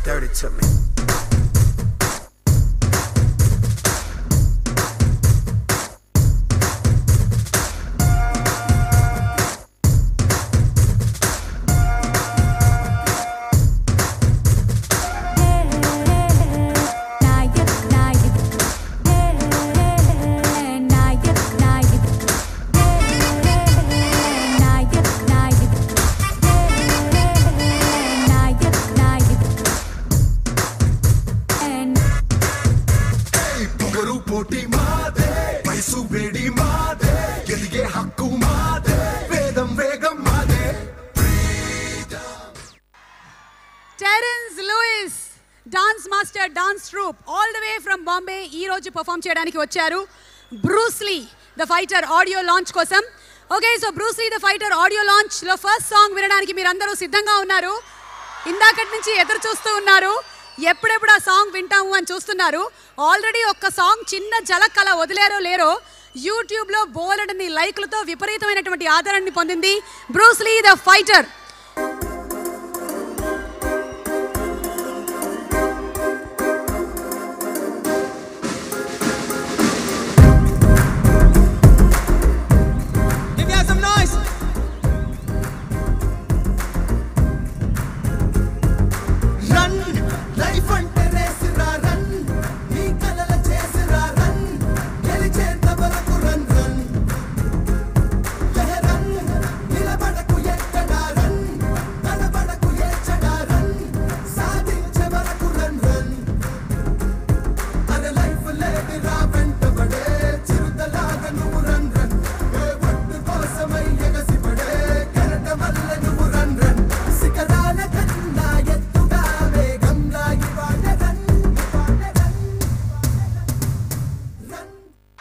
dirty to me. Terence Lewis, dance master, dance troupe, all the way from Bombay. ఈ రోజు perform చేయడానికి వచ్చారు Bruce Lee, the fighter audio launch కోసం. Okay, so Bruce Lee, the fighter audio launch లో first song వినడానికి మీరందరూ సిద్ధంగా ఉన్నారు. ఇందాకటి నుంచి ఎదురు చూస్తూ ఉన్నారు. ఎప్పుడెప్పుడు ఆ సాంగ్ వింటాము అని చూస్తున్నారు. ఆల్రెడీ ఒక్క సాంగ్ చిన్న జలక్ అలా వదిలేరో లేరో యూట్యూబ్లో బోలెడన్ని లైక్లతో విపరీతమైనటువంటి ఆదరణని పొందింది బ్రూస్ లీ ద ఫైటర్.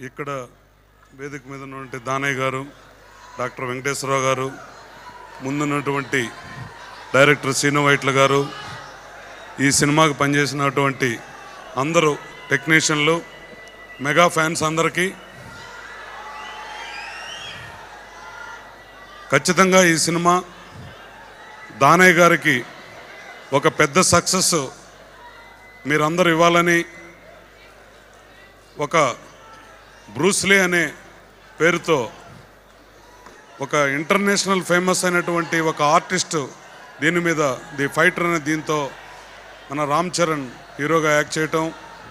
ఇక్కడ వేదిక మీద ఉన్నటువంటి దానయ్య గారు, డాక్టర్ వెంకటేశ్వరరావు గారు, ముందున్నటువంటి డైరెక్టర్ శ్రీను వైట్ల గారు, ఈ సినిమాకి పనిచేసినటువంటి అందరూ టెక్నీషియన్లు, మెగా ఫ్యాన్స్ అందరికీ ఖచ్చితంగా ఈ సినిమా దానయ్య గారికి ఒక పెద్ద సక్సెస్ మీరందరూ ఇవ్వాలని, ఒక బ్రూస్ లీ అనే పేరుతో ఒక ఇంటర్నేషనల్ ఫేమస్ అయినటువంటి ఒక ఆర్టిస్టు దీని మీద ది ఫైటర్ అనే దీంతో మన రామ్ చరణ్ హీరోగా యాక్ట్ చేయటం,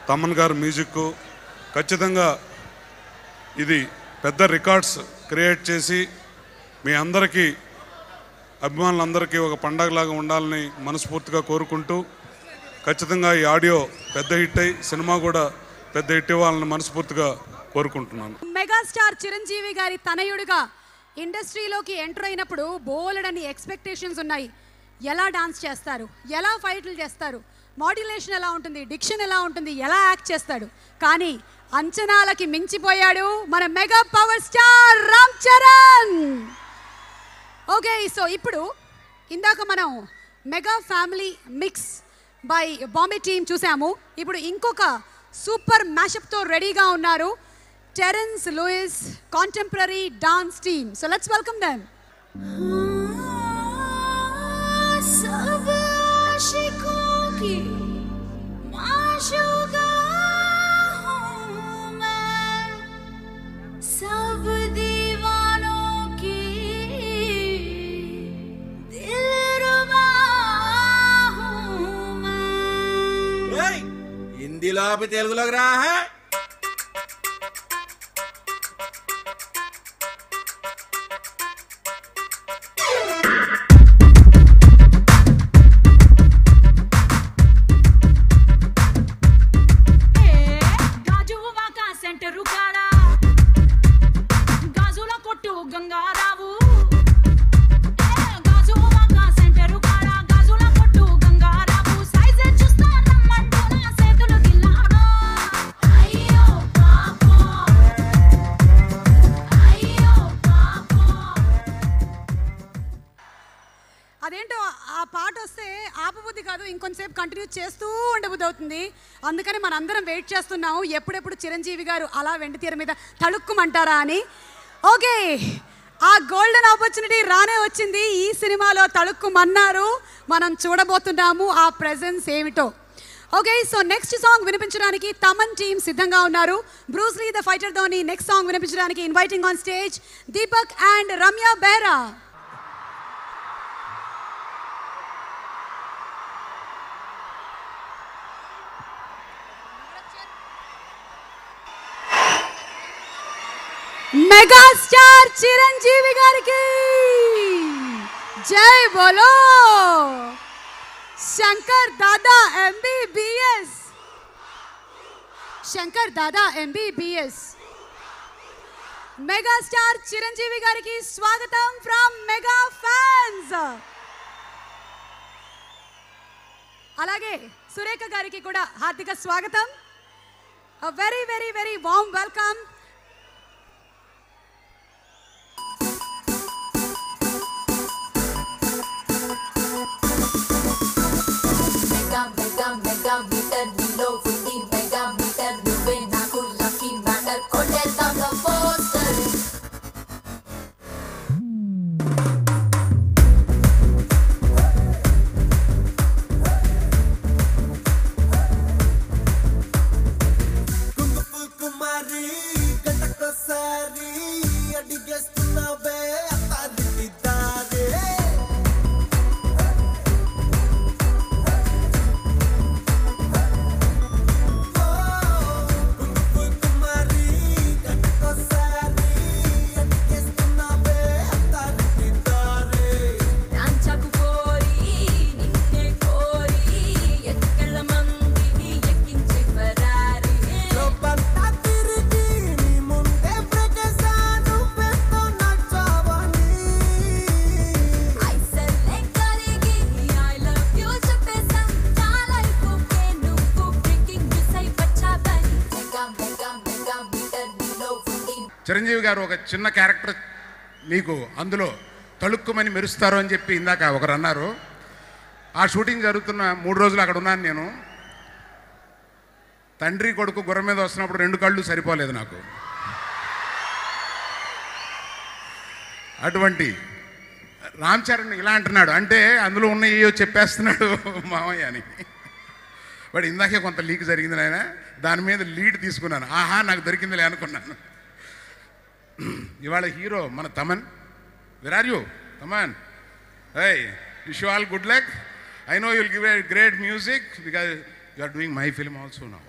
తమన్ గారు మ్యూజిక్, ఖచ్చితంగా ఇది పెద్ద రికార్డ్స్ క్రియేట్ చేసి మీ అందరికీ అభిమానులందరికీ ఒక పండగలాగా ఉండాలని మనస్ఫూర్తిగా కోరుకుంటూ, ఖచ్చితంగా ఈ ఆడియో పెద్ద హిట్ అయ్యి సినిమా కూడా పెద్ద హిట్ ఇవ్వాలని మనస్ఫూర్తిగా కోరుకుంటున్నాను. మెగాస్టార్ చిరంజీవి గారి తనయుడిగా ఇండస్ట్రీలోకి ఎంటర్ అయినప్పుడు బోలెడని ఎక్స్పెక్టేషన్స్ ఉన్నాయి. ఎలా డాన్స్ చేస్తారు, ఎలా ఫైట్లు చేస్తారు, మాడ్యులేషన్ ఎలా ఉంటుంది, డిక్షన్ ఎలా ఉంటుంది, ఎలా యాక్ట్ చేస్తాడు. కానీ అంచనాలకి మించిపోయాడు మన mega power star Ram Charan. Okay, so ఇప్పుడు ఇందాక మనం mega family mix by Bombay team చూసాము. ఇప్పుడు ఇంకొక సూపర్ మ్యాషప్తో రెడీగా ఉన్నారు Terence Lewis contemporary dance team. So let's welcome them. सब आशिकों की माशूका हूँ मैं, सब दीवानों की दिलरुबा हूँ मैं. हिंदीలో ఆపి తెలుగులోకి రా. అదేంటో ఆ పాట వస్తే ఆపబుద్ధి కాదు, ఇంకొంతసేపు కంటిన్యూ చేస్తూ ఉండబుద్ధి అవుతుంది. అందుకని మనందరం వెయిట్ చేస్తున్నాము ఎప్పుడెప్పుడు చిరంజీవి గారు అలా వెండి తీర మీద తళుక్కుమంటారా అని. ఓకే, ఆ గోల్డెన్ ఆపర్చునిటీ రానే వచ్చింది. ఈ సినిమాలో తళుక్కుమన్నారు. మనం చూడబోతున్నాము ఆ ప్రెజెన్స్ ఏమిటో. ఓకే, సో నెక్స్ట్ సాంగ్ వినిపించడానికి తమన్ టీమ్ సిద్ధంగా ఉన్నారు. బ్రూస్ లీ ద ఫైటర్ తోని నెక్స్ట్ సాంగ్ వినిపించడానికి inviting on stage Deepak and Ramya Behra. Megastar Chiranjeevi గారికి జై బోలో. Shankar Dada MBBS, Shankar Dada MBBS. Megastar Chiranjeevi గారికి స్వాగతం ఫ్రమ్ మెగా ఫ్యాన్స్. అలాగే సురేఖ గారికి కూడా హార్దిక స్వాగతం. Very very very warm welcome. Mega meter నీలో ఫుట్టి మెగా మీటర్ నువ్వే నాకు లక్కీ మ్యాటర్ కొట్టేద్దాం పోస్టర్. కుంకుమ కుమారి గంటకోసారి అడిగేస్తున్నావే అత్తారింటి దారే. చిరంజీవి గారు ఒక చిన్న క్యారెక్టర్ మీకు అందులో తళుక్కుమని మెరుస్తారు అని చెప్పి ఇందాక ఒకరు అన్నారు. ఆ షూటింగ్ జరుగుతున్న 3 రోజులు అక్కడ ఉన్నాను నేను. తండ్రి కొడుకు గుర్రం మీద వస్తున్నప్పుడు 2 కళ్ళు సరిపోలేదు నాకు. అటువంటి రామ్ చరణ్ ఇలా అంటున్నాడు అంటే అందులో ఉన్న ఏయో చెప్పేస్తున్నాడు మామయ్య అని. బట్ ఇందాకే కొంత లీక్ జరిగింది నాయన, దాని మీద లీడ్ తీసుకున్నాను. ఆహా నాకు దొరికిందిలే అనుకున్నాను. ఇవాళ హీరో మన Thaman. Where are you Thaman? Hi, wish you all good luck. I know you'll give a great music because you are doing my film also now.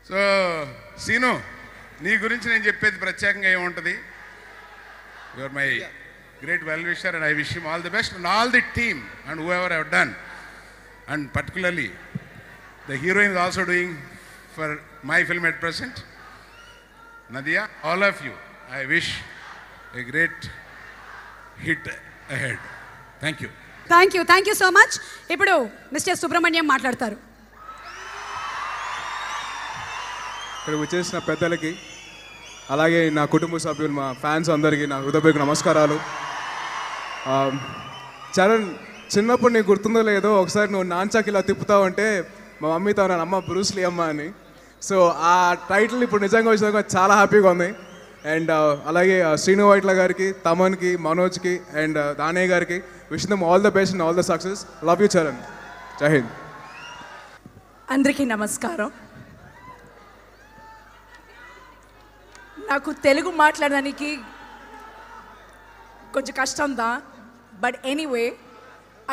So Seenu, నీ గురించి నేను చెప్పేది ప్రత్యేకంగా ఏముంటుంది. You are my great well-wisher and I wish him all the best and all the team and whoever have done, and particularly the heroine is also doing for my film at present, Nadia. All of you, I wish a great hit ahead. Thank you. Thank you so much. ఇప్పుడు mister Subrahmanyam మాట్లాడతారు. ఇక్కడ వచ్చేసిన పెద్దలకి, అలాగే నా కుటుంబ సభ్యులు, మా ఫ్యాన్స్ అందరికీ నా హృదయపూర్వక నమస్కారాలు. చరణ్, చిన్నప్పుడు నీకు గుర్తుందో లేదో, ఒకసారి నువ్వు నాన్చాకి ఇలా తిప్పుతావు అంటే మా మమ్మీతో అన్నాను, అమ్మ బ్రూస్ లీ అమ్మ అని. సో ఆ టైటిల్ ఇప్పుడు నిజంగా వచ్చినాక చాలా హ్యాపీగా ఉంది. అండ్ అలాగే శ్రీను వైట్ల గారికి, తమన్కి, మనోజ్కి అండ్ దానయ్య గారికి wish them all the best and all the success. Love you Charan. జై హింద్. అందరికీ నమస్కారం. నాకు తెలుగు మాట్లాడడానికి కొంచెం కష్టందా, but anyway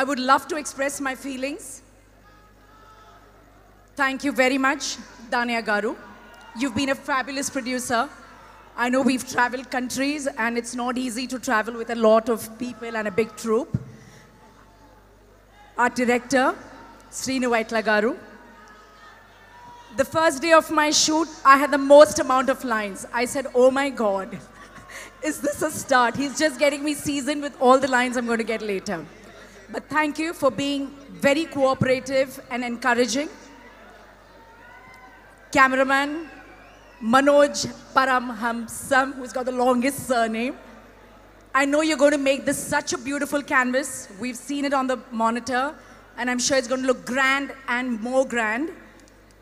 I would love to express my feelings. Thank you very much Daniya గారు. You've been a fabulous producer. I know we've traveled countries and it's not easy to travel with a lot of people and a big troupe. Our director, Srinu Vaitla garu. The first day of my shoot, I had the most amount of lines. I said, oh my God, is this a start? He's just getting me seasoned with all the lines I'm going to get later. But thank you for being very cooperative and encouraging. Cameraman, Manoj Paramhamsam, who's got the longest surname. I know you're going to make this such a beautiful canvas. We've seen it on the monitor, and I'm sure it's going to look grand and more grand.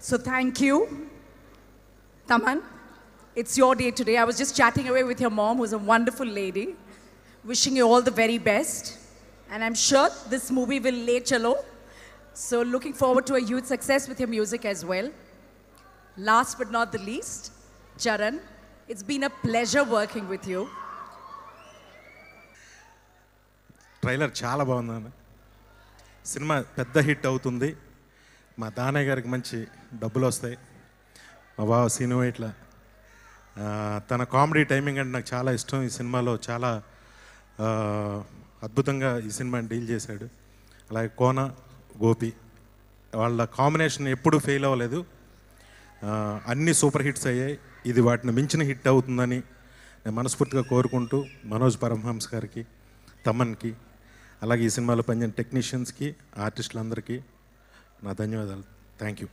So thank you, Taman. it's your day today. I was just chatting away with your mom, who's a wonderful lady. Wishing you all the very best. And I'm sure this movie will lay chalo. So looking forward to a huge success with your music as well. Last but not the least, Charan, it's been a pleasure working with you. Trailer చాలా బాగుంది. Cinema పెద్ద hit అవుతుంది. మా దానయ్య గారికి మంచి డబ్బులు వస్తాయి. మా బావ సీను ఇట్లా తన కామెడీ టైమింగ్ అంటే నాకు చాలా ఇష్టం. ఈ సినిమాలో చాలా అద్భుతంగా ఈ సినిమాని డీల్ చేశాడు. అలాగే కోన గోపి వాళ్ళ కాంబినేషన్ ఎప్పుడూ ఫెయిల్ అవ్వలేదు. అన్నీ సూపర్ హిట్స్ అయ్యాయి. ఇది వాటిని మించిన హిట్ అవుతుందని నేను మనస్ఫూర్తిగా కోరుకుంటూ మనోజ్ పరమహంస్ గారికి, తమన్కి, అలాగే ఈ సినిమాలో పనిచేసిన టెక్నీషియన్స్కి, ఆర్టిస్టులందరికీ నా ధన్యవాదాలు. Thank you.